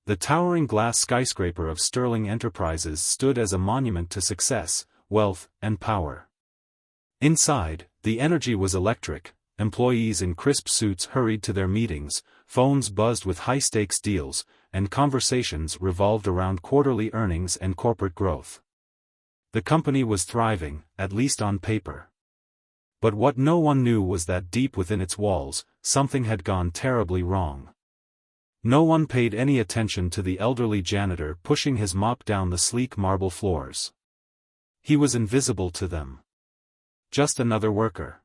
The towering glass skyscraper of Sterling Enterprises stood as a monument to success, wealth, and power. Inside, the energy was electric. Employees in crisp suits hurried to their meetings, phones buzzed with high-stakes deals, and conversations revolved around quarterly earnings and corporate growth. The company was thriving, at least on paper. But what no one knew was that deep within its walls, something had gone terribly wrong. No one paid any attention to the elderly janitor pushing his mop down the sleek marble floors. He was invisible to them. Just another worker.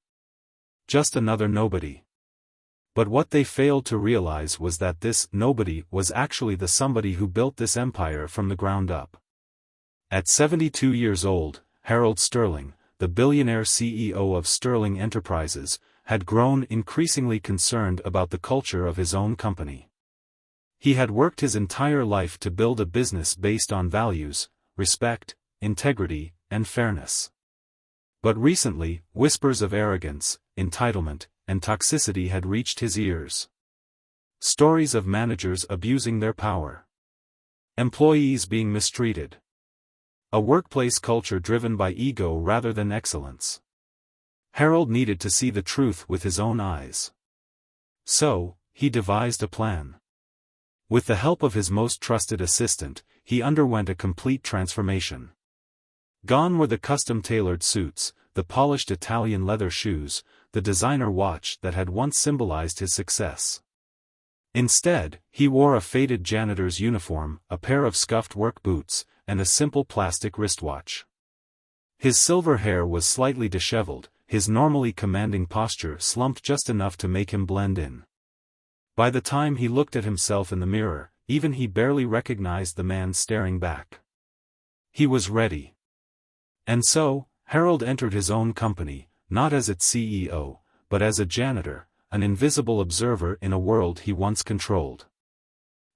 Just another nobody. But what they failed to realize was that this nobody was actually the somebody who built this empire from the ground up. At 72 years old, Harold Sterling, the billionaire CEO of Sterling Enterprises, had grown increasingly concerned about the culture of his own company. He had worked his entire life to build a business based on values, respect, integrity, and fairness. But recently, whispers of arrogance, entitlement, and toxicity had reached his ears. Stories of managers abusing their power. Employees being mistreated. A workplace culture driven by ego rather than excellence. Harold needed to see the truth with his own eyes. So, he devised a plan. With the help of his most trusted assistant, he underwent a complete transformation. Gone were the custom-tailored suits, the polished Italian leather shoes, the designer watch that had once symbolized his success. Instead, he wore a faded janitor's uniform, a pair of scuffed work boots, and a simple plastic wristwatch. His silver hair was slightly disheveled, his normally commanding posture slumped just enough to make him blend in. By the time he looked at himself in the mirror, even he barely recognized the man staring back. He was ready. And so, Harold entered his own company, not as its CEO, but as a janitor, an invisible observer in a world he once controlled.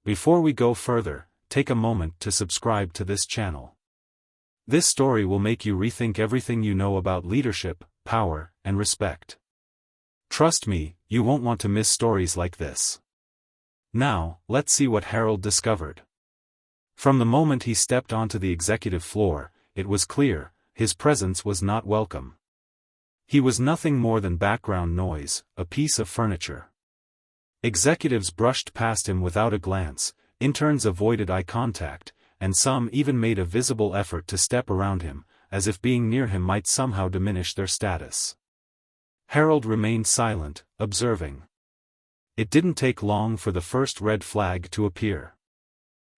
Before we go further, take a moment to subscribe to this channel. This story will make you rethink everything you know about leadership, power, and respect. Trust me, you won't want to miss stories like this. Now, let's see what Harold discovered. From the moment he stepped onto the executive floor, it was clear, his presence was not welcome. He was nothing more than background noise, a piece of furniture. Executives brushed past him without a glance, interns avoided eye contact, and some even made a visible effort to step around him, as if being near him might somehow diminish their status. Harold remained silent, observing. It didn't take long for the first red flag to appear.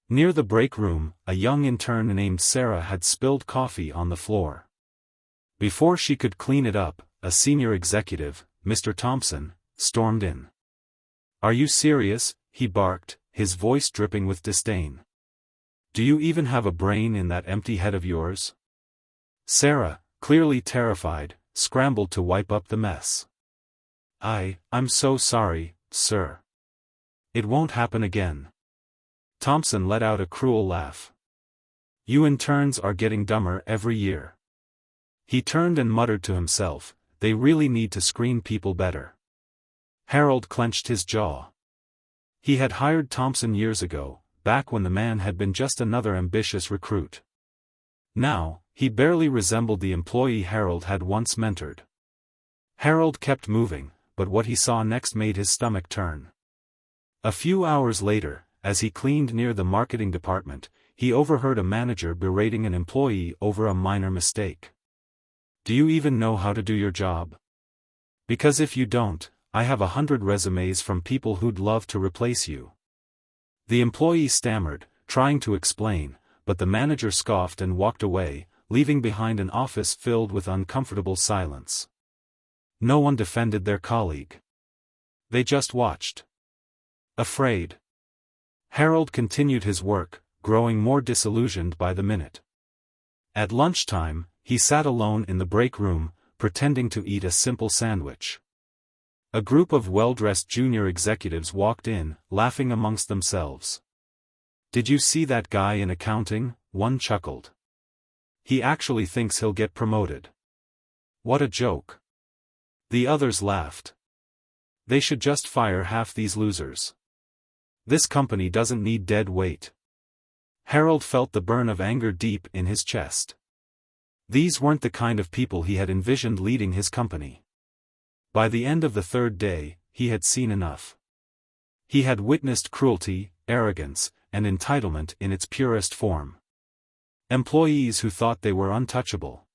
Near the break room, a young intern named Sarah had spilled coffee on the floor. Before she could clean it up, a senior executive, Mr. Thompson, stormed in. "Are you serious?" he barked, his voice dripping with disdain. "Do you even have a brain in that empty head of yours?" Sarah, clearly terrified, scrambled to wipe up the mess. I'm so sorry, sir. It won't happen again." Thompson let out a cruel laugh. "You interns are getting dumber every year." He turned and muttered to himself, "They really need to screen people better." Harold clenched his jaw. He had hired Thompson years ago, back when the man had been just another ambitious recruit. Now, he barely resembled the employee Harold had once mentored. Harold kept moving, but what he saw next made his stomach turn. A few hours later, as he cleaned near the marketing department, he overheard a manager berating an employee over a minor mistake. "Do you even know how to do your job? Because if you don't, I have 100 resumes from people who'd love to replace you." The employee stammered, trying to explain, but the manager scoffed and walked away, leaving behind an office filled with uncomfortable silence. No one defended their colleague. They just watched. Afraid. Harold continued his work, growing more disillusioned by the minute. At lunchtime, he sat alone in the break room, pretending to eat a simple sandwich. A group of well-dressed junior executives walked in, laughing amongst themselves. "Did you see that guy in accounting?" one chuckled. "He actually thinks he'll get promoted." "What a joke." The others laughed. "They should just fire half these losers." This company doesn't need dead weight. Harold felt the burn of anger deep in his chest. These weren't the kind of people he had envisioned leading his company. By the end of the third day, he had seen enough. He had witnessed cruelty, arrogance, and entitlement in its purest form. Employees who thought they were untouchable.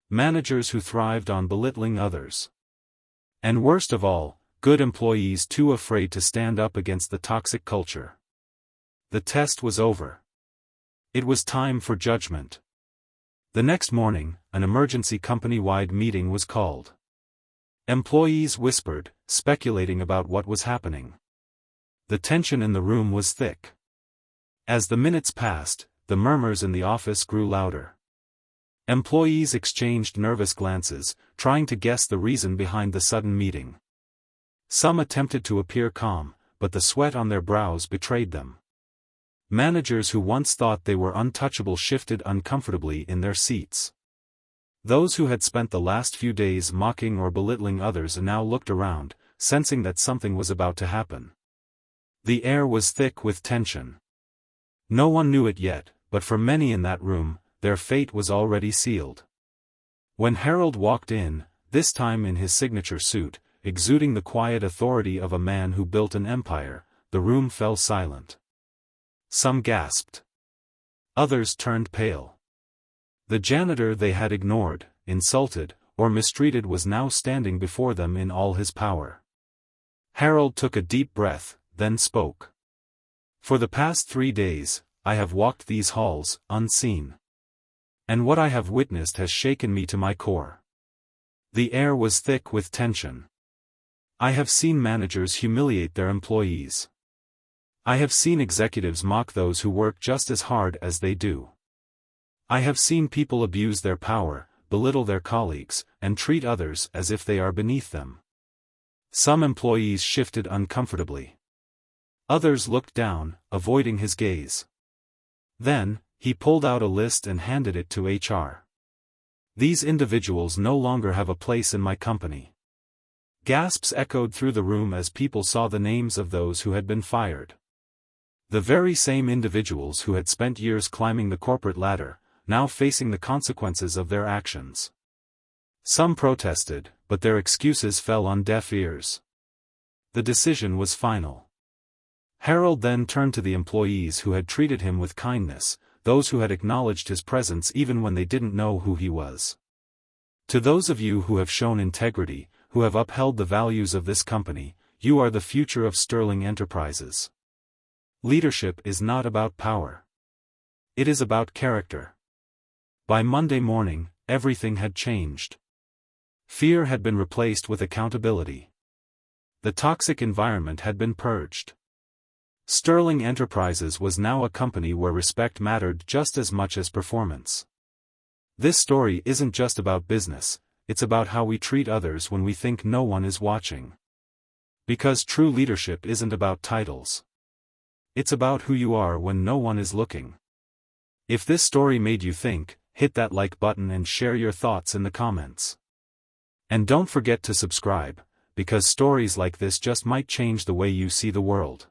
Managers who thrived on belittling others. And worst of all, good employees too afraid to stand up against the toxic culture. The test was over. It was time for judgment. The next morning, an emergency company-wide meeting was called. Employees whispered, speculating about what was happening. The tension in the room was thick. As the minutes passed, the murmurs in the office grew louder. Employees exchanged nervous glances, trying to guess the reason behind the sudden meeting. Some attempted to appear calm, but the sweat on their brows betrayed them. Managers who once thought they were untouchable shifted uncomfortably in their seats. Those who had spent the last few days mocking or belittling others now looked around, sensing that something was about to happen. The air was thick with tension. No one knew it yet, but for many in that room, their fate was already sealed. When Harold walked in, this time in his signature suit, exuding the quiet authority of a man who built an empire, the room fell silent. Some gasped. Others turned pale. The janitor they had ignored, insulted, or mistreated was now standing before them in all his power. Harold took a deep breath, then spoke. For the past 3 days, I have walked these halls, unseen. And what I have witnessed has shaken me to my core. The air was thick with tension. I have seen managers humiliate their employees. I have seen executives mock those who work just as hard as they do. I have seen people abuse their power, belittle their colleagues, and treat others as if they are beneath them. Some employees shifted uncomfortably. Others looked down, avoiding his gaze. Then, he pulled out a list and handed it to HR. These individuals no longer have a place in my company. Gasps echoed through the room as people saw the names of those who had been fired. The very same individuals who had spent years climbing the corporate ladder, now facing the consequences of their actions. Some protested, but their excuses fell on deaf ears. The decision was final. Harold then turned to the employees who had treated him with kindness, those who had acknowledged his presence even when they didn't know who he was. To those of you who have shown integrity, who have upheld the values of this company, you are the future of Sterling Enterprises. Leadership is not about power. It is about character. By Monday morning, everything had changed. Fear had been replaced with accountability. The toxic environment had been purged. Sterling Enterprises was now a company where respect mattered just as much as performance. This story isn't just about business, it's about how we treat others when we think no one is watching. Because true leadership isn't about titles. It's about who you are when no one is looking. If this story made you think, hit that like button and share your thoughts in the comments. And don't forget to subscribe, because stories like this just might change the way you see the world.